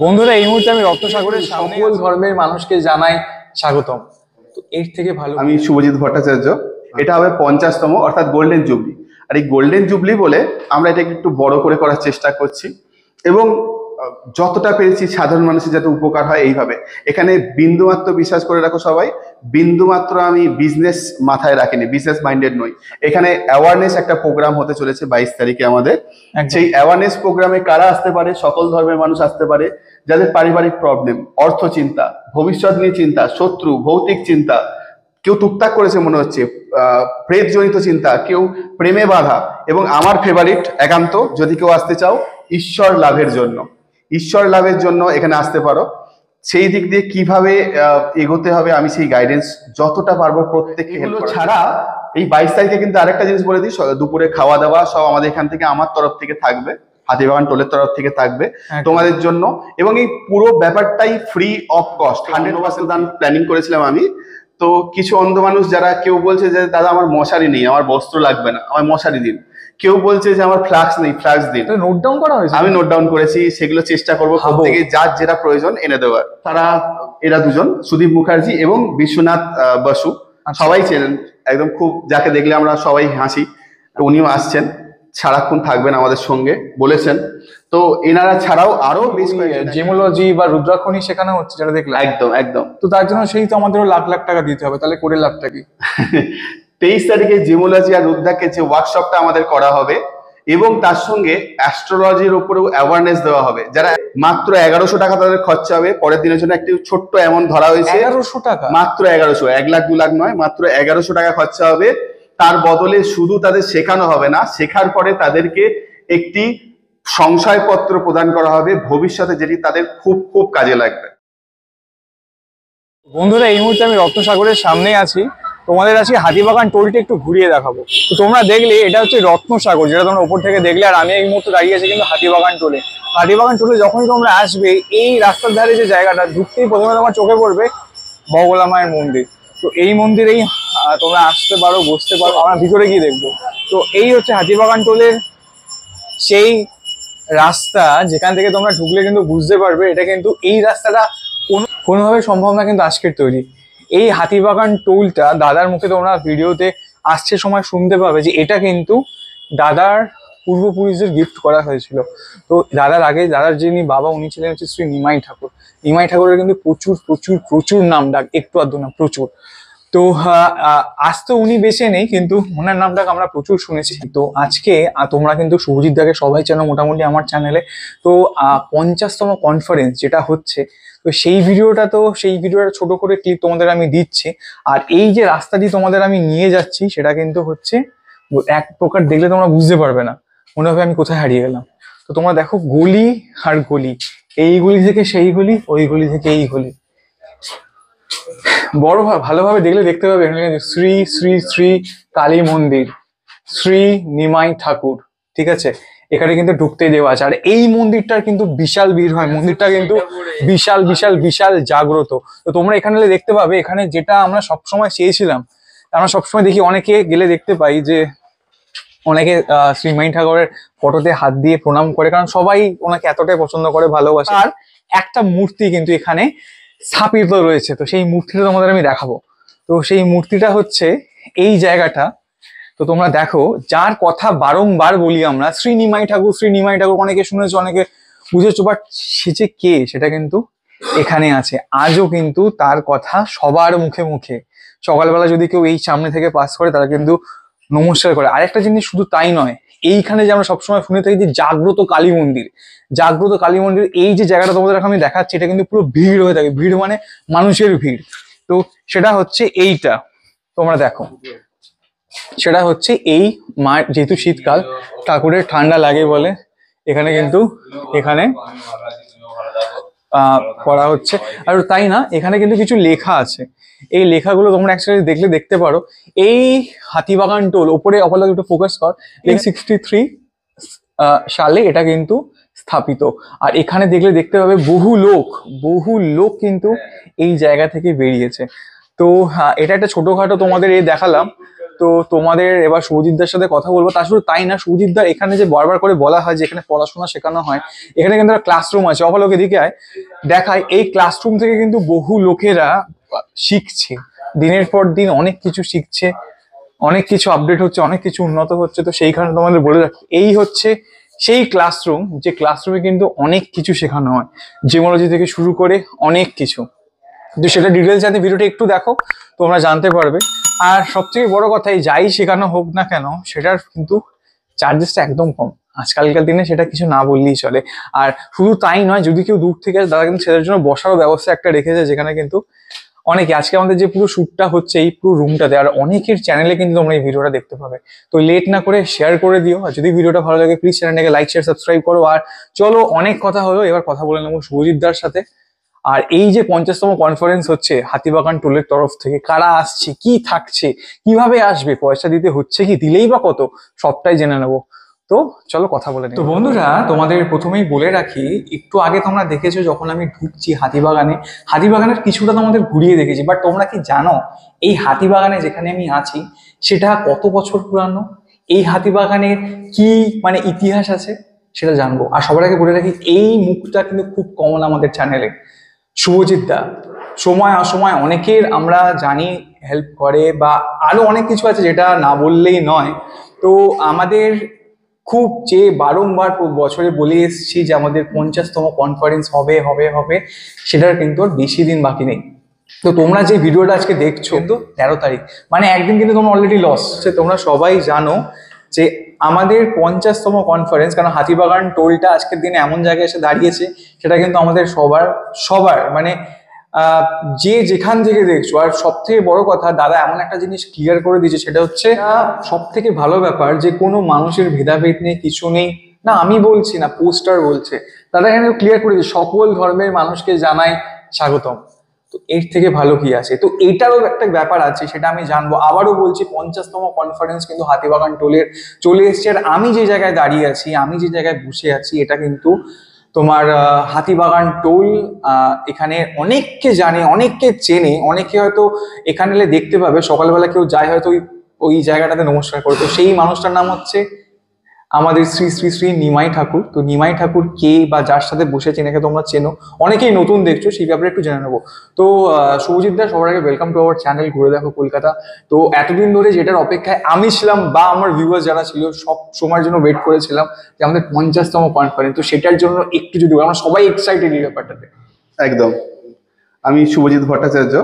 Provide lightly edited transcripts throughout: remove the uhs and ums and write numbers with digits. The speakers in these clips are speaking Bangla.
বন্ধুরা, এই মুহূর্তে আমি রত্নসাগরের সকল ধর্মের মানুষকে জানাই স্বাগতম। তো এর থেকে ভালো আমি শুভজিৎ ভট্টাচার্য। এটা হবে 50তম, অর্থাৎ গোল্ডেন জুবলি। আর এই গোল্ডেন জুবলি বলে আমরা এটাকে একটু বড় করে করার চেষ্টা করছি এবং যতটা পেরেছি সাধারণ মানুষের যাতে উপকার হয় এইভাবে। এখানে বিন্দুমাত্র বিশ্বাস করে রাখো সবাই, বিন্দুমাত্র আমি বিজনেস মাথায় রাখিনি, বিজনেস মাইন্ডেড নই। এখানে অ্যাওয়ারনেস একটা প্রোগ্রাম হতে চলেছে 22 তারিখে আমাদের। সেই অ্যাওয়ারনেস প্রোগ্রামে কারা আসতে পারে? সকল ধর্মের মানুষ আসতে পারে, যাদের পারিবারিক প্রবলেম, অর্থ চিন্তা, ভবিষ্যৎ নিয়ে চিন্তা, শত্রু, ভৌতিক চিন্তা, কেউ টুকটাক করেছে মনে হচ্ছে, প্রেত জনিত চিন্তা, কেউ প্রেমে বাধা, এবং আমার ফেভারিট একান্ত, যদি কেউ আসতে চাও ঈশ্বর লাভের জন্য, ঈশ্বর লাভের জন্য এখানে আসতে পারো। সেই দিক দিয়ে কিভাবে এগোতে হবে আমি সেই গাইডেন্স যতটা পারবো প্রত্যেককে হেল্প ছাড়া এই 22 তারিখে কিন্তু আরেকটা জিনিস বলে দিই, দুপুরে খাওয়া দাওয়া সব আমাদের এখান থেকে, আমার তরফ থেকে থাকবে, হাতিবাগান টোলের তরফ থেকে থাকবে তোমাদের জন্য। এবং এই পুরো ব্যাপারটাই ফ্রি অফ কস্ট, 100% দান প্ল্যানিং করেছিলাম আমি। তো কিছু অন্ধ মানুষ যারা, কেউ বলছে যে দাদা আমার মশারি নেই, আমার বস্ত্র লাগবে না, আমার মশারি দিন। কেউ বলছে যে আমার ফ্লাক্স নেই, ফ্লাক্স দিন। নোট ডাউন করা হয়েছে, আমি নোট ডাউন করেছি, সেগুলো চেষ্টা করবো প্রত্যেকে যার যেটা প্রয়োজন এনে দেওয়ার। তারা এরা দুজন, সুদীপ মুখার্জি এবং বিশ্বনাথ বসু, সবাই চেনেন একদম, খুব যাকে দেখলে আমরা সবাই হাসি। উনিও আসছেন, সারাক্ষণ থাকবেন আমাদের সঙ্গে বলেছেন। তো এনারা ছাড়াও আরো বেশ জেমোলজি বা রুদ্রাক্ষণী শেখানো হচ্ছে যেটা দেখলাম। একদম একদম। তো তার জন্য সেই তো আমাদেরও লাখ লাখ টাকা দিতে হবে, তাহলে করে লাভটা কি? 23 তারিখে জিমোলজি আর রুদ্রাক্ষের যে ওয়ার্কশপটা আমাদের করা হবে, এবং তার সঙ্গে অ্যাস্ট্রোলজির উপরেও অ্যাওয়ারনেস দেওয়া হবে। যারা মাত্র 1100 টাকা তাদের খরচা হবে পরের দিনের জন্য, একটি ছোট্ট অ্যামাউন্ট ধরা হয়েছে। 1100 টাকা? মাত্র 1100, 1 লাখ 2 লাখ নয়, মাত্র 1100 টাকা খরচা হবে। তার বদলে শুধু তাদের শেখানো হবে না, শেখার পরে তাদেরকে একটি সংশয়পত্র প্রদান করা হবে ভবিষ্যতে, যেটি তাদের খুব খুব কাজে লাগবে। বন্ধুরা, এই মুহূর্তে আমি রত্নসাগরের সামনে আছি, তোমাদের আজকে হাতিবাগান টোলটি একটু ঘুরিয়ে দেখাবো। তো তোমরা দেখলে এটা হচ্ছে রত্নসাগর, যেটা তোমরা উপর থেকে দেখলে, আর আমি এই মুহূর্তে দাঁড়িয়ে আছি কিন্তু হাতিবাগান টোলে। হাতিবাগান টোলে যখনই তোমরা আসবে, এই রাস্তার ধারে যে জায়গাটা, ঢুকতেই প্রথমে তোমার চোখে পড়বে বগলা মায়ের মন্দির। তো এই মন্দিরেই তোমরা আসতে পারো, বসতে পারো, আমরা ভিতরে গিয়ে দেখবো। তো এই হচ্ছে হাতিবাগান টোলের সেই রাস্তা, যেখান থেকে তোমরা ঢুকলে কিন্তু বুঝতে পারবে এটা কিন্তু, এই রাস্তাটা কোনোভাবে সম্ভব না কিন্তু আজকের তৈরি। এই হাতিবাগান টোলটা দাদার মুখে তোমরা ভিডিওতে আসছে সময় শুনতে পাবে যে এটা কিন্তু দাদার পূর্বপুরুষদের গিফট করা হয়েছিল। তো দাদার যিনি বাবা, উনি ছিলেন হচ্ছে শ্রী নিমাই ঠাকুর। নিমাই ঠাকুরের কিন্তু প্রচুর প্রচুর প্রচুর নাম ডাক, একটু আধটু না, প্রচুর। তো আজ তো উনি বেঁচে নেই, কিন্তু ওনার নামটাকে আমরা প্রচুর শুনেছি। তো আজকে তোমরা কিন্তু শুভজিৎ দাকে সবাই চেনো মোটামুটি আমার চ্যানেলে। তো 50তম কনফারেন্স যেটা হচ্ছে, তো সেই ভিডিওটা ছোট করে ক্লিপ তোমাদের আমি দিচ্ছি। আর এই যে রাস্তা দিয়ে তোমাদের আমি নিয়ে যাচ্ছি, সেটা কিন্তু হচ্ছে এক প্রকার দেখলে তোমরা বুঝতে পারবে না, মনে হবে আমি কোথায় হারিয়ে গেলাম। তো তোমরা দেখো গলি আর গলি, এই গলি থেকে সেই গলি, ওই গলি থেকে এই গলি। ভালোভাবে দেখলে দেখতে পাবে এখানে শ্রী শ্রী শ্রী কালী মন্দির, শ্রী নিমাই ঠাকুর, ঠিক আছে? এখানে কিন্তু ঢুকতে দেওয়া আছে। আর এই মন্দিরটার কিন্তু বিশাল ভিড় হয়, মন্দিরটা কিন্তু বিশাল বিশাল বিশাল জাগ্রত। তো তোমরা এখানে দেখতে পাবে, এখানে যেটা আমরা সবসময় চেয়েছিলাম, আমরা সবসময় দেখি, অনেকে গেলে দেখতে পাই যে অনেকে শ্রী নিমাই ঠাকুরের ফটোতে হাত দিয়ে প্রণাম করে, কারণ সবাই ওনাকে এতটাই পছন্দ করে, ভালোবাসে। আর একটা মূর্তি কিন্তু এখানে স্থাপিত রয়েছে, তো সেই মূর্তিটা তোমাদের আমি দেখাবো। তো সেই মূর্তিটা হচ্ছে এই জায়গাটা। তো তোমরা দেখো, যার কথা বারংবার বলি আমরা, শ্রী নিমাই ঠাকুর, শ্রী নিমাই ঠাকুর, অনেকে শুনেছো, অনেকে বুঝেছো, বাট সে যে কে সেটা কিন্তু এখানে আছে। আজও কিন্তু তার কথা সবার মুখে মুখে, সকালবেলা যদি কেউ এই সামনে থেকে পাস করে তারা কিন্তু নমস্কার করে। আরেকটা জিনিস শুধু তাই নয়, এইখানে যে আমরা সবসময় শুনে থাকি যে জাগ্রত কালী মন্দির, জাগ্রত কালী মন্দির, এই যে জায়গাটা তোমাদের আমি দেখাচ্ছি, এটা কিন্তু পুরো ভিড় হয়ে থাকে। ভিড় মানে মানুষের ভিড়। তো সেটা হচ্ছে এইটা, তোমরা দেখো, সেটা হচ্ছে এই যেহেতু শীতকাল, ঠাকুরের ঠান্ডা লাগে বলে এখানে কিন্তু করা হচ্ছে। আর তাই না, এখানে কিন্তু কিছু লেখা আছে, এই লেখাগুলো তোমরা একসাথে দেখলে দেখতে পারো। এই হাতিবাগান টোল, ওপরে অপরদিকে একটু ফোকাস কর, 1963 সালে এটা কিন্তু স্থাপিত। আর এখানে দেখলে দেখতে পাবে বহু লোক কিন্তু এই জায়গা থেকে বেরিয়েছে। তো এটা একটা ছোটখাটো তোমাদের এই দেখালাম। তো তোমাদের এবার শুভজিৎদার সাথে কথা বলবো। তা শুধু তাই না, শুভজিৎদার এখানে যে বারবার করে বলা হয় যে এখানে পড়াশোনা শেখানো হয়, এখানে কিন্তু একটা ক্লাসরুম আছে। অপলোক এদিকে আয়, দেখায় এই ক্লাসরুম থেকে কিন্তু বহু লোকেরা শিখছে, দিনের পর দিন অনেক কিছু শিখছে, অনেক কিছু আপডেট হচ্ছে, অনেক কিছু উন্নত হচ্ছে। তো সেইখানে তোমাদের বলে রাখি, এই হচ্ছে সেই ক্লাসরুম, যে ক্লাসরুমে কিন্তু অনেক কিছু শেখানো হয়, জিওলজি থেকে শুরু করে অনেক কিছু। তো সেটা ডিটেলস জানতে ভিডিওটা একটু দেখো, তোমরা জানতে পারবে। আর সব থেকে বড় কথা, এই যাই শেখানো হোক না কেন, সেটার কিন্তু চার্জেসটা একদম কম আজকালকার দিনে, সেটা কিছু না বললেই চলে। আর শুধু তাই নয়, যদি কেউ দূর থেকে আসে, তারা কিন্তু সেটার জন্য বসারও ব্যবস্থা একটা রেখেছে, যেখানে কিন্তু অনেকে, আজকে আমাদের যে পুরো শ্যুটটা হচ্ছে এই পুরো রুমটাতে, আর অনেকের চ্যানেলে কিন্তু তোমরা এই ভিডিওটা দেখতে পাবে। তো লেট না করে শেয়ার করে দিও, আর যদি ভিডিওটা ভালো লাগে প্লিজ চ্যানেলটাকে লাইক শেয়ার সাবস্ক্রাইব করো। আর চলো, অনেক কথা হলো, এবার কথা বলে নেবো শুভজিৎদার সাথে। আর এই যে 50তম কনফারেন্স হচ্ছে হাতিবাগান টোলের তরফ থেকে, কারা আসছে, কি থাকছে, কিভাবে আসবে, পয়সা দিতে হচ্ছে কি, দিলেই বা কত, সবটাই জেনে নেবো। তো চলো কথা বলে নিই। তো বন্ধুরা, তোমাদের প্রথমেই বলে রাখি, একটু আগে তোমরা দেখেছো যখন আমি ঢুকছি হাতিবাগানে, হাতিবাগানের কিছুটা তোমাদের ঘুরিয়ে দেখেছি, বাট তোমরা কি জানো এই হাতিবাগানে যেখানে আমি আছি সেটা কত বছর পুরানো, এই হাতিবাগানের কি মানে ইতিহাস আছে সেটা জানবো। আর সবার আগে বলে রাখি, এই মুখটা কিন্তু খুব কমন আমাদের চ্যানেলে, শুভজিৎদা সময় অসময় অনেকের আমরা জানি হেল্প করে, বা আরো অনেক কিছু আছে যেটা না বললেই নয়। তো আমাদের খুব যে বারংবার বছরে বলে এসেছি যে আমাদের 50তম কনফারেন্স হবে হবে হবে, সেটার কিন্তু আর বেশি দিন বাকি নেই। তো তোমরা যে ভিডিওটা আজকে দেখছো, কিন্তু 13 তারিখ, মানে একদিন কিন্তু তোমরা অলরেডি লস। তোমরা সবাই জানো যে আমাদের 50তম কনফারেন্স, কারণ হাতিবাগান টোলটা আজকের দিনে এমন জায়গায় এসে দাঁড়িয়েছে, সেটা কিন্তু আমাদের সবার সবার মানে যে যেখান থেকে দেখছো। আর সব থেকে বড় কথা, দাদা এমন একটা জিনিস ক্লিয়ার করে দিয়েছে, সেটা হচ্ছে সব থেকে ভালো ব্যাপার, যে কোনো মানুষের ভেদাভেদ নেই, কিছু নেই। না আমি বলছি না, পোস্টার বলছে, দাদা এখানে ক্লিয়ার করে দিয়েছে সকল ধর্মের মানুষকে জানাই স্বাগতম। তো এর থেকে ভালো কি আছে? তো এটারও একটা ব্যাপার আছে, সেটা আমি জানবো। আবারও বলছি, 50তম কনফারেন্স কিন্তু হাতিবাগান টোলের চলে এসছে। আর আমি যে জায়গায় দাঁড়িয়ে আছি, আমি যে জায়গায় বসে আছি, এটা কিন্তু তোমার হাতিবাগান টোল। এখানে অনেককে জানে, অনেককে চেনে, অনেকে হয়তো এখানে এলে দেখতে পাবে, সকালবেলা কেউ যায় হয়তো ওই জায়গাটাতে নমস্কার করে। তো সেই মানুষটার নাম হচ্ছে আমাদের শ্রী শ্রী শ্রী নিমাই ঠাকুর। তো নিমাই ঠাকুর কে বা যার সাথে বসেছে, এনাকে তোমরা চেনো, অনেকেই নতুন দেখছো, সেই ব্যাপারে একটু জেনে নেবো। তো শুভজিৎ দা, সবার আগে ওয়েলকাম টু আওয়ার চ্যানেল ঘুরে দেখো কলকাতা। তো এতদিন ধরে যেটার অপেক্ষায় আমি ছিলাম, বা আমার ভিউয়ার্স যারা ছিল, সব সময়ের জন্য ওয়েট করেছিলাম যে আমাদের 50তম কনফারেন্স, তো সেটার জন্য একটু যদি আমরা সবাই এক্সাইটেড এই ব্যাপারটাতে। একদম। আমি শুভজিৎ ভট্টাচার্য,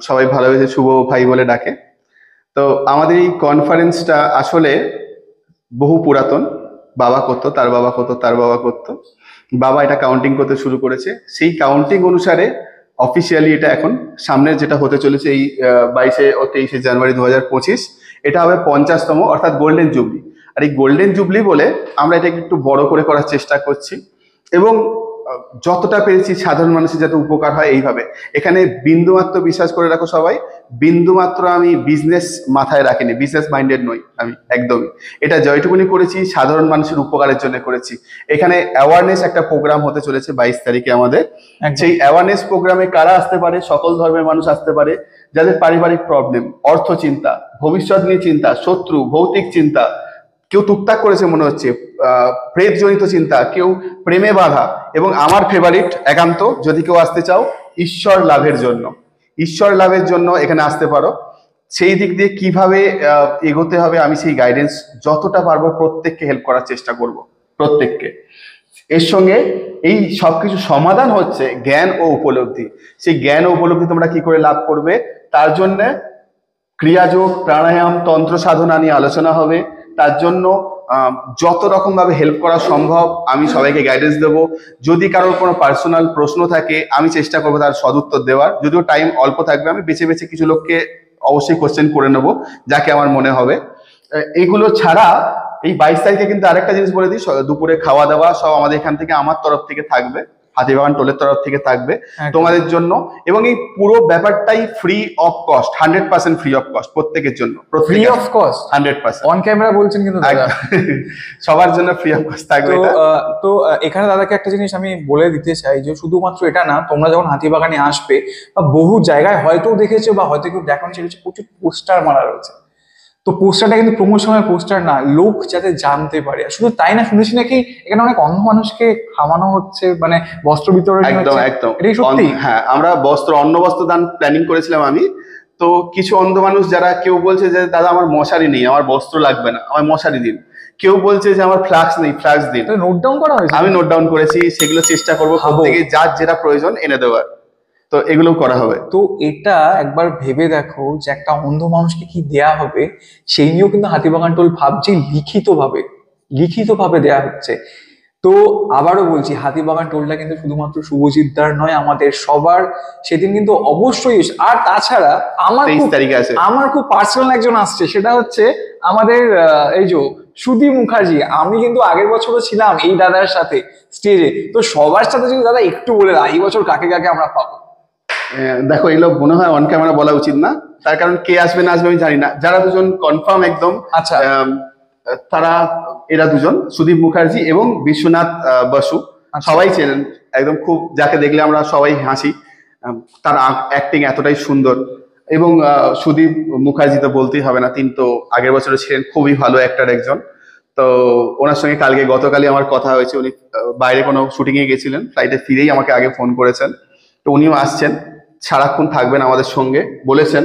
সবাই ভালোবেসে শুভ ভাই বলে ডাকে। তো আমাদের এই কনফারেন্সটা আসলে বহু পুরাতন। বাবা করতো, তার বাবা করতো, তার বাবা করতো, বাবা এটা কাউন্টিং করতে শুরু করেছে। সেই কাউন্টিং অনুসারে অফিসিয়ালি এটা এখন সামনের যেটা হতে চলেছে এই 22 ও 23 জানুয়ারি 2025, এটা হবে 50তম, অর্থাৎ গোল্ডেন জুবলি। আর এই গোল্ডেন জুবলি বলে আমরা এটাকে একটু বড় করে করার চেষ্টা করছি, এবং যতটা পেরেছি সাধারণ মানুষের যাতে উপকার হয় এইভাবে। এখানে বিন্দুমাত্র বিশ্বাস করে রাখো সবাই, বিন্দুমাত্র আমি বিজনেস মাথায় রাখিনি, বিজনেস মাইন্ডেড নই আমি একদমই। এটা যেটুকুনি করেছি সাধারণ মানুষের উপকারের জন্য করেছি। এখানে অ্যাওয়ারনেস একটা প্রোগ্রাম হতে চলেছে 22 তারিখে আমাদের। সেই অ্যাওয়ারনেস প্রোগ্রামে কারা আসতে পারে? সকল ধর্মের মানুষ আসতে পারে, যাদের পারিবারিক প্রবলেম, অর্থ চিন্তা, ভবিষ্যৎ নিয়ে চিন্তা, শত্রু, ভৌতিক চিন্তা, কেউ টুকটাক করেছে মনে হচ্ছে, প্রেত জনিত চিন্তা, কেউ প্রেমে বাধা, এবং আমার ফেভারিট একান্ত, যদি কেউ আসতে চাও ঈশ্বর লাভের জন্য, ঈশ্বর লাভের জন্য এখানে আসতে পারো। সেই দিক দিয়ে কিভাবে এগোতে হবে, আমি সেই গাইডেন্স যতটা পারবো প্রত্যেককে হেল্প করার চেষ্টা করব, প্রত্যেককে। এর সঙ্গে এই সবকিছু সমাধান হচ্ছে জ্ঞান ও উপলব্ধি। সেই জ্ঞান ও উপলব্ধি তোমরা কি করে লাভ করবে, তার জন্য ক্রিয়াযোগ, প্রাণায়াম, তন্ত্র সাধনা নিয়ে আলোচনা হবে। তার জন্য যত রকম ভাবে হেল্প করা সম্ভব আমি সবাইকে গাইডেন্স দেবো। যদি কারোর কোনো পার্সোনাল প্রশ্ন থাকে আমি চেষ্টা করবো তার সদুত্তর দেওয়ার, যদিও টাইম অল্প থাকবে। আমি বেছে বেছে কিছু লোককে অবশ্যই কোশ্চেন করে নেবো, যাকে আমার মনে হবে। এইগুলো ছাড়া এই 22 তারিখে কিন্তু আরেকটা জিনিস বলে দিই, দুপুরে খাওয়া দাওয়া সব আমাদের এখান থেকে, আমার তরফ থেকে থাকবে, হাতিবাগান টোলের তরফ থেকে থাকবে তোমাদের জন্য। এবং এই পুরো ব্যাপারটাই free of cost, 100% free of cost প্রত্যেকের জন্য। Free of cost 100% on camera বলছেন কিন্তু দাদা। সবার জন্য ফ্রি অফ কস্ট থাকবে। তো এখানে দাদাকে একটা জিনিস আমি বলে দিতে চাই, যে শুধুমাত্র এটা না, তোমরা যখন হাতিবাগানে আসবে বা বহু জায়গায় হয়তো দেখেছো বা হয়তো কেউ দেখানো ছেড়েছে, প্রচুর পোস্টার মারা রয়েছে। তো পোস্টারটা কিন্তু প্রমোশনের পোস্টার না, লোক যাতে জানতে পারে। আর শুধু তাই না, শুনেছি নাকি এখানে অনেক অন্ধ মানুষকে খাওয়ানো হচ্ছে, মানে বস্ত্র বিতরণ একদম হচ্ছে। একদম এটাই সত্যি? হ্যাঁ, আমরা অন্ন বস্ত্র দান প্ল্যানিং করেছিলাম আমি। তো কিছু অন্ধ মানুষ যারা, কেউ বলছে যে দাদা আমার মশারি নেই, আমার বস্ত্র লাগবে না, আমার মশারি দিন। কেউ বলছে যে আমার ফ্লাক্স নেই, ফ্লাক্স দিন। নোট ডাউন করা হয়েছে? আমি নোট ডাউন করেছি, সেগুলো চেষ্টা করবো ভাবো। প্রত্যেকে যার যেটা প্রয়োজন এনে দেওয়ার। তো এগুলো করা হবে। তো এটা একবার ভেবে দেখো যে একটা অন্ধ মানুষকে কি দেয়া হবে, সেই নিয়েও কিন্তু হাতিবাগান টোল ভাবছে লিখিতভাবে দেয়া হচ্ছে। তো আবারও বলছি, হাতিবাগান টোলটা কিন্তু শুধুমাত্র শুভজিৎদার নয়, আমাদের সবার। সেদিন কিন্তু অবশ্যই আর তাছাড়া 23 তারিখে আছে। আমার খুব পার্সোনাল একজন আসছে, সেটা হচ্ছে আমাদের এই যে সুদীপ মুখার্জি। আমি কিন্তু আগের বছরও ছিলাম এই দাদার সাথে স্টেজে। তো সবার সাথে যদি দাদা একটু বলে দাও এই বছর কাকে কাকে আমরা পাবো। দেখো, এগুলো মনে হয় অন ক্যামেরা বলা উচিত না, তার কারণ কে আসবে না আসবে আমি জানি না। যারা দুজন কনফার্ম একদম, আচ্ছা, তারা এরা দুজন, সুদীপ মুখার্জি এবং বিশ্বনাথ বসু। সবাই চেনেন একদম, খুব যাকে দেখলে আমরা সবাই হাসি। তার অ্যাক্টিং এতটাই সুন্দর। এবং সুদীপ মুখার্জি তো বলতেই হবে না, তিনি তো আগের বছরে ছিলেন খুবই ভালো অ্যাক্টর একজন। তো ওনার সঙ্গে গতকালই আমার কথা হয়েছে। উনি বাইরে কোনো শুটিং এ গেছিলেন, ফ্লাইটে ফিরেই আমাকে আগে ফোন করেছেন। তো উনিও আসছেন, সারাক্ষণ থাকবেন আমাদের সঙ্গে বলেছেন।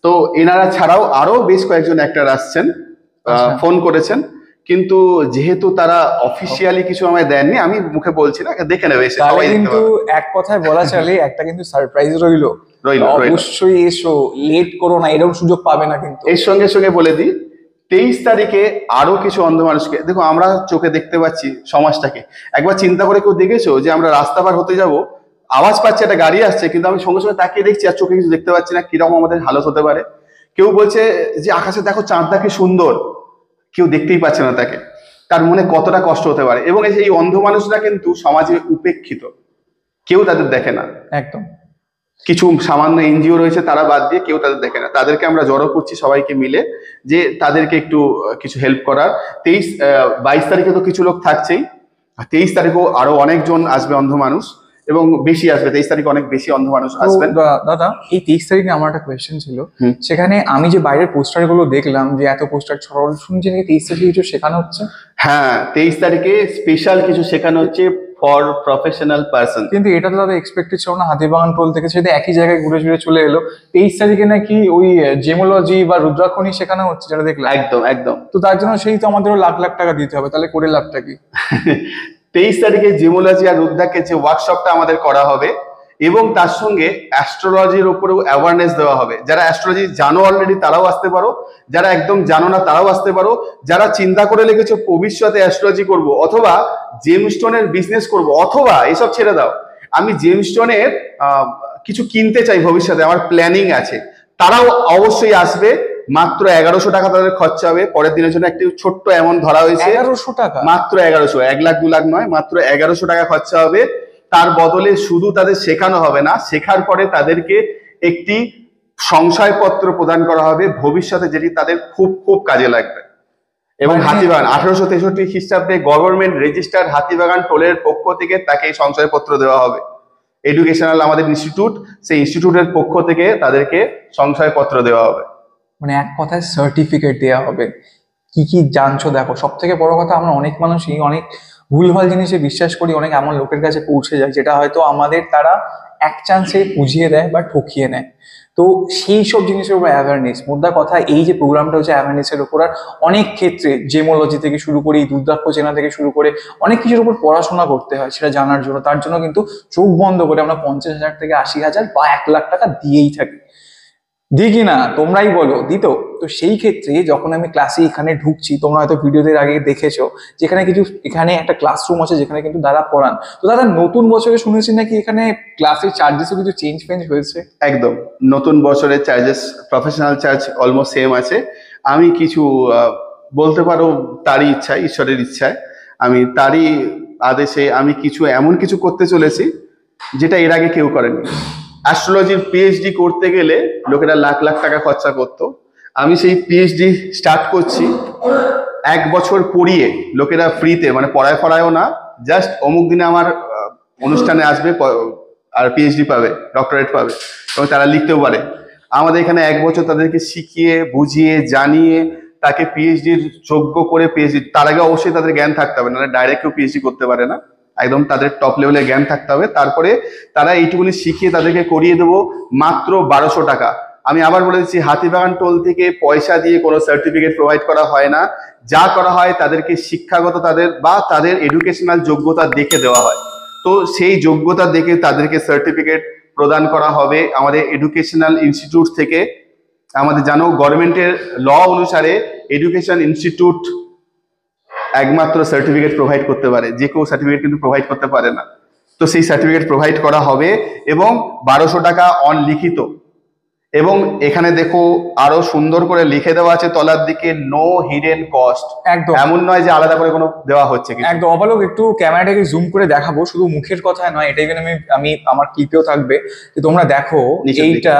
তো এনারা ছাড়াও আরো বেশ কয়েকজন অ্যাক্টর আসছেন, ফোন করেছেন। কিন্তু যেহেতু তারা অফিসিয়ালি কিছু আমায় দেননি, আমি মুখে বলছি না, দেখে নেবে এসে তাহলে সবাই দেখতে কিন্তু পাবে। এক কথায় বলা চলে একটা কিন্তু সারপ্রাইজ রইলো। রইলো। অবশ্যই এসো, লেট করো না, এরকম সুযোগ পাবে না কিন্তু। এর সঙ্গে সঙ্গে বলে দিই, 23 তারিখে আরো কিছু অন্ধ মানুষকে দেখো, আমরা চোখে দেখতে পাচ্ছি সমাজটাকে। একবার চিন্তা করে কেউ দেখেছো যে আমরা রাস্তা পার হতে যাব, আওয়াজ পাচ্ছি একটা গাড়ি আসছে, কিন্তু আমি সঙ্গে সঙ্গে তাকিয়ে দেখছি আর চোখে কিছু দেখতে পাচ্ছি না, কিরকম আমাদের হালত হতে পারে। কেউ বলছে যে আকাশে দেখো চাঁদটা কি সুন্দর, কেউ দেখতেই পাচ্ছে না তাকে, তার মনে কতটা কষ্ট হতে পারে। এবং এই অন্ধ মানুষরা কিন্তু সমাজে উপেক্ষিত, কেউ তাদের দেখে না। একদম। কিছু সামান্য এনজিও রয়েছে, তারা বাদ দিয়ে কেউ তাদের দেখে না। তাদেরকে আমরা জড়ো করছি সবাইকে মিলে, যে তাদেরকে একটু কিছু হেল্প করার। 22 তারিখে তো কিছু লোক থাকছেই, 23 তারিখেও আরো অনেকজন আসবে অন্ধ মানুষ, এবং বেশি আসবে। 23 তারিখে অনেক বেশি অন্ধ মানুষ আসবেন। দাদা, এই 23 তারিখে আমার একটা কোয়েশ্চেন ছিল। সেখানে আমি যে বাইরের পোস্টার গুলো দেখলাম, যে এত পোস্টার ছড়ানো, শুনছি নাকি 23 তারিখে কিছু শেখানো হচ্ছে? হ্যাঁ, 23 তারিখে স্পেশাল কিছু শেখানো হচ্ছে ফর প্রফেশনাল পারসন। কিন্তু এটা তো দাদা এক্সপেক্টেড ছিল না হাতিবাগান টোল থেকে, সেটা একই জায়গায় ঘুরে ঘুরে চলে এলো। 23 তারিখে নাকি ওই জেমোলজি বা রুদ্রাক্ষণী শেখানো হচ্ছে, যেটা দেখলাম। একদম একদম। তো তার জন্য সেই তো আমাদেরও লাখ লাখ টাকা দিতে হবে, তাহলে করে লাভটা কি? 23 তারিখে জিমোলজি আর রুদ্রাকে যে ওয়ার্কশপটা আমাদের করা হবে, এবং তার সঙ্গে অ্যাস্ট্রোলজির উপরেও অ্যাওয়ারনেস দেওয়া হবে। যারা অ্যাস্ট্রোলজি জানো অলরেডি তারাও আসতে পারো, যারা একদম জানো না তারাও আসতে পারো, যারা চিন্তা করে লেগেছো ভবিষ্যতে অ্যাস্ট্রোলজি করব, অথবা জেমস্টোনের বিজনেস করব, অথবা এসব ছেড়ে দাও, আমি জেমস্টোনের কিছু কিনতে চাই ভবিষ্যতে, আমার প্ল্যানিং আছে, তারাও অবশ্যই আসবে। মাত্র 1100 টাকা তাদের খরচা হবে। পরের দিনের জন্য একটি ছোট্ট অ্যামাউন্ট ধরা হয়েছে। 1100 টাকা? মাত্র 1100, 1 লাখ 2 লাখ নয়, মাত্র 1100 টাকা খরচা হবে। তার বদলে শুধু তাদের শেখানো হবে না, শেখার পরে তাদেরকে একটি সংশয়পত্র প্রদান করা হবে ভবিষ্যতে, যেটি তাদের খুব খুব কাজে লাগবে। এবং হাতিবাগান 1863 খ্রিস্টাব্দে গভর্নমেন্ট রেজিস্টার্ড হাতিবাগান টোলের পক্ষ থেকে তাকে এই সংশয়পত্র দেওয়া হবে। এডুকেশনাল আমাদের ইনস্টিটিউট, সেই ইনস্টিটিউটের পক্ষ থেকে তাদেরকে সংশয়পত্র দেওয়া হবে। মানে এক কথায় সার্টিফিকেট দেওয়া হবে। কি কি জানছো দেখো, সব থেকে বড় কথা, আমরা অনেক মানুষই অনেক ভুলভাল জিনিসে বিশ্বাস করি, অনেক এমন লোকের কাছে পৌঁছে যায় যেটা হয়তো আমাদের তারা এক চান্সে বুঝিয়ে দেয় বা ঠকিয়ে নেয়। তো সেই সব জিনিসের উপর অ্যাওয়ারনেস, মোদ্দা কথা এই যে প্রোগ্রামটা হচ্ছে অ্যাওয়ারনেসের উপর। আর অনেক ক্ষেত্রে জেমোলজি থেকে শুরু করে, দুর্দাক্ষ চেনা থেকে শুরু করে অনেক কিছুর উপর পড়াশোনা করতে হয় সেটা জানার জন্য। তার জন্য কিন্তু চোখ বন্ধ করে আমরা 50,000 থেকে 80,000 বা 1 লাখ টাকা দিয়েই থাকি। দিই কি না তোমরাই বলো, দিত? তো সেই ক্ষেত্রে যখন আমি ক্লাসে এখানে ঢুকছি, তোমরা হয়তো ভিডিওতে আগে দেখেছো, যেখানে কিছু এখানে একটা ক্লাসরুম আছে যেখানে কিন্তু দাদা পড়ান। তো দাদা নতুন বছরে শুনেছি নাকি এখানে ক্লাসের চার্জেসও কিছু চেঞ্জ হয়েছে? একদম, নতুন বছরের charges, professional charge almost same আছে। আমি কিছু বলতে পারো তারই ইচ্ছায়, ঈশ্বরের ইচ্ছায়, আমি তারই আদেশে আমি কিছু এমন কিছু করতে চলেছি যেটা এর আগে কেউ করেনি। অ্যাস্ট্রোলজির পিএইচডি করতে গেলে লোকেরা লাখ লাখ টাকা খরচা করতো। আমি সেই পিএইচডি স্টার্ট করছি 1 বছর পড়িয়ে, লোকেরা ফ্রিতে, মানে পড়ায়ও না, জাস্ট অমুক দিনে আমার অনুষ্ঠানে আসবে আর পিএইচডি পাবে, ডক্টরেট পাবে, এবং তারা লিখতেও পারে। আমাদের এখানে 1 বছর তাদেরকে শিখিয়ে বুঝিয়ে জানিয়ে তাকে পিএইচডির যোগ্য করে পিএইচডি, তার আগে অবশ্যই তাদের জ্ঞান থাকতে হবে, নাহলে ডাইরেক্ট কেউ পিএইচডি করতে পারে না। একদম তাদের টপ লেভেলের জ্ঞান থাকতে হবে। তারপরে তারা এইটুকুনি শিখিয়ে তাদেরকে করিয়ে দেবো মাত্র 1200 টাকা। আমি আবার বলে দিচ্ছি, হাতিবাগান টোল থেকে পয়সা দিয়ে কোনো সার্টিফিকেট প্রোভাইড করা হয় না। যা করা হয় তাদেরকে শিক্ষাগত তাদের এডুকেশনাল যোগ্যতা দেখে দেওয়া হয়। তো সেই যোগ্যতা দেখে তাদেরকে সার্টিফিকেট প্রদান করা হবে আমাদের এডুকেশনাল ইনস্টিটিউট থেকে। আমাদের জানো গভর্নমেন্টের ল অনুসারে এডুকেশন ইনস্টিটিউট একমাত্র সার্টিফিকেট প্রোভাইড করতে পারে, যে কেউ সার্টিফিকেট কিন্তু প্রোভাইড করতে পারে না। তো সেই সার্টিফিকেট প্রোভাইড করা হবে এবং 1200 টাকা লিখিত। এবং এখানে দেখো আরো সুন্দর করে লিখে দেওয়া আছে তলার দিকে, নো হিডেন কস্ট। একদম এমন নয় যে আলাদা করে কোনো দেওয়া হচ্ছে কিছু। একদম অপালক, একটু ক্যামেরাটাকে জুম করে দেখাবো, শুধু মুখের কথা নয়, এটা ইভেন আমি আমার ক্লিপেও থাকবে যে তোমরা দেখো নিচের দিকে। এইটা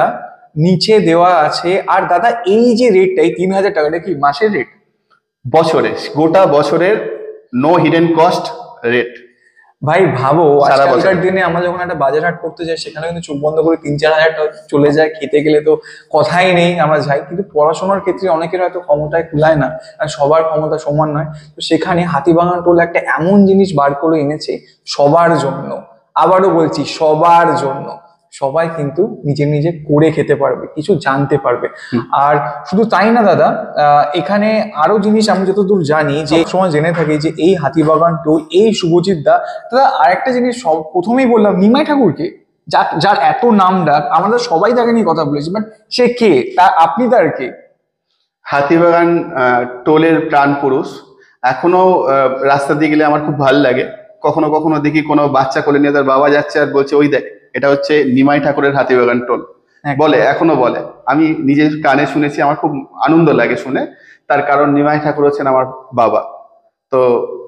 নিচে দেওয়া আছে। আর দাদা এই যে রেটটা, এই 3000 টাকা, এটা কি মাসের রেট? বছরে, গোটা বছরের নো হিডেন কস্ট রেট। ভাই ভাবো, সারা বছর। আজকালকার দিনে আমরা যখন একটা বাজার হাট করতে যাই, সেখানে কিন্তু চোখ বন্ধ করে 3-4 হাজার টাকা চলে যায়। খেতে গেলে তো কথাই নেই, আমরা যাই। কিন্তু পড়াশোনার ক্ষেত্রে অনেকের হয়তো ক্ষমতায় কুলায় না, আর সবার ক্ষমতা সমান নয়। তো সেখানে হাতিবাগান টোল একটা এমন জিনিস বার করে এনেছে সবার জন্য। আবারও বলছি, সবার জন্য। সবাই কিন্তু নিজে নিজে করে খেতে পারবে, কিছু জানতে পারবে। আর শুধু তাই না দাদা, এখানে আরো জিনিস আমি যতদূর জানি, যে সময় জেনে থাকি যে এই হাতিবাগান টোল, এই শুভজিৎ দা, দাদা আরেকটা জিনিস সব প্রথমেই বললাম, নিমাই ঠাকুরকে, যার এত নাম ডাক, আমাদের সবাই তাকে নিয়ে কথা বলেছি, বাট সে কে, আপনি তার কে? হাতিবাগান টোলের প্রাণ পুরুষ। এখনো রাস্তা দিয়ে গেলে আমার খুব ভালো লাগে, কখনো কখনো দেখি কোনো বাচ্চা কোলে নিয়ে তার বাবা যাচ্ছে আর বলছে, ওই দেখ এটা হচ্ছে নিমাই ঠাকুরের হাতিবাগান টোল। বলে, এখনো বলে। আমি নিজের কানে শুনেছি, আমার খুব আনন্দ লাগে শুনে। তার কারণ নিমাই ঠাকুর হচ্ছেন আমার বাবা। তো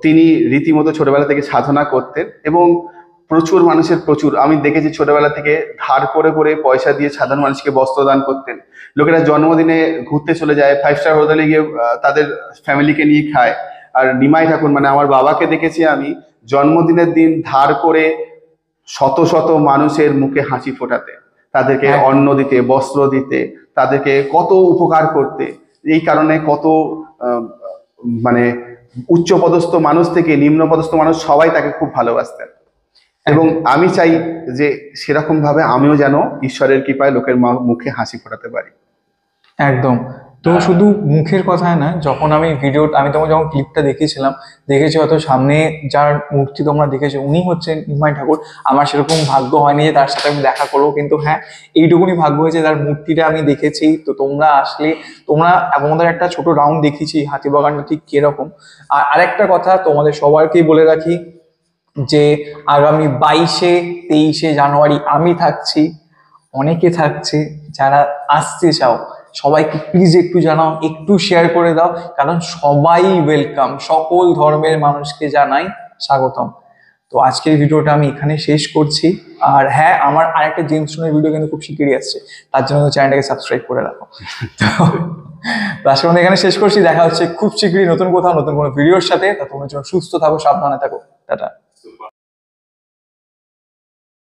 তিনি রীতিমতো ছোটবেলা থেকে সাধনা করতেন এবং প্রচুর মানুষের আমি দেখেছি ছোটবেলা থেকে ধার করে করে পয়সা দিয়ে সাধারণ মানুষকে বস্ত্র দান করতেন। লোকেরা জন্মদিনে ঘুরতে চলে যায়, 5 স্টার হোটেলে গিয়ে তাদের ফ্যামিলিকে নিয়ে খায়। আর নিমাই ঠাকুর মানে আমার বাবাকে দেখেছি আমি জন্মদিনের দিন ধার করে শত শত মানুষের মুখে হাসি ফোটাতে, তাদেরকে অন্ন দিতে, বস্ত্র দিতে, তাদেরকে কত উপকার করতে। এই কারণে কত মানে উচ্চপদস্থ মানুষ থেকে নিম্নপদস্থ মানুষ সবাই তাকে খুব ভালোবাসতেন। এবং আমি চাই যে সেরকম ভাবে আমিও যেন ঈশ্বরের কৃপায় লোকের মুখে হাসি ফোটাতে পারি। একদম। তো শুধু মুখের কথায় না, যখন আমি তোমাকে যখন ক্লিপটা দেখিয়েছিলাম, দেখেছি হয়তো সামনে যার মূর্তি তোমরা দেখেছো উনি হচ্ছেন নিমাই ঠাকুর। আমার সেরকম ভাগ্য হয়নি যে তার সাথে আমি দেখা করবো, কিন্তু হ্যাঁ এইটুকুনি ভাগ্য হয়েছে, তার মূর্তিটা আমি দেখেছি। তো তোমরা আসলে, তোমাদের একটা ছোট রাউন্ড দেখিয়েছি হাতিবাগানটা ঠিক কিরকম। আর আরেকটা কথা তোমাদের সবাইকেই বলে রাখি যে আগামী 22-23 জানুয়ারি আমি থাকছি, অনেকে থাকছে। যারা আসতে চাও সবাইকে প্লিজ একটু জানাও, একটু শেয়ার করে দাও, কারণ সবাই ওয়েলকাম, সকল ধর্মের মানুষকে জানাই স্বাগতম। তো আজকের ভিডিওটা আমি এখানে শেষ করছি। আর হ্যাঁ, আমার আরেকটা জেমস স্টোনের ভিডিও কিন্তু খুব শিগগিরই আসছে, তার জন্য চ্যানেলটাকে সাবস্ক্রাইব করে রাখো। তো আজকে আমরা এখানে শেষ করছি, দেখা হচ্ছে খুব শিগগিরই নতুন কোথাও নতুন কোনো ভিডিওর সাথে। তা তোমরা সুস্থ থাকো, সাবধানে থাকো, টাটা।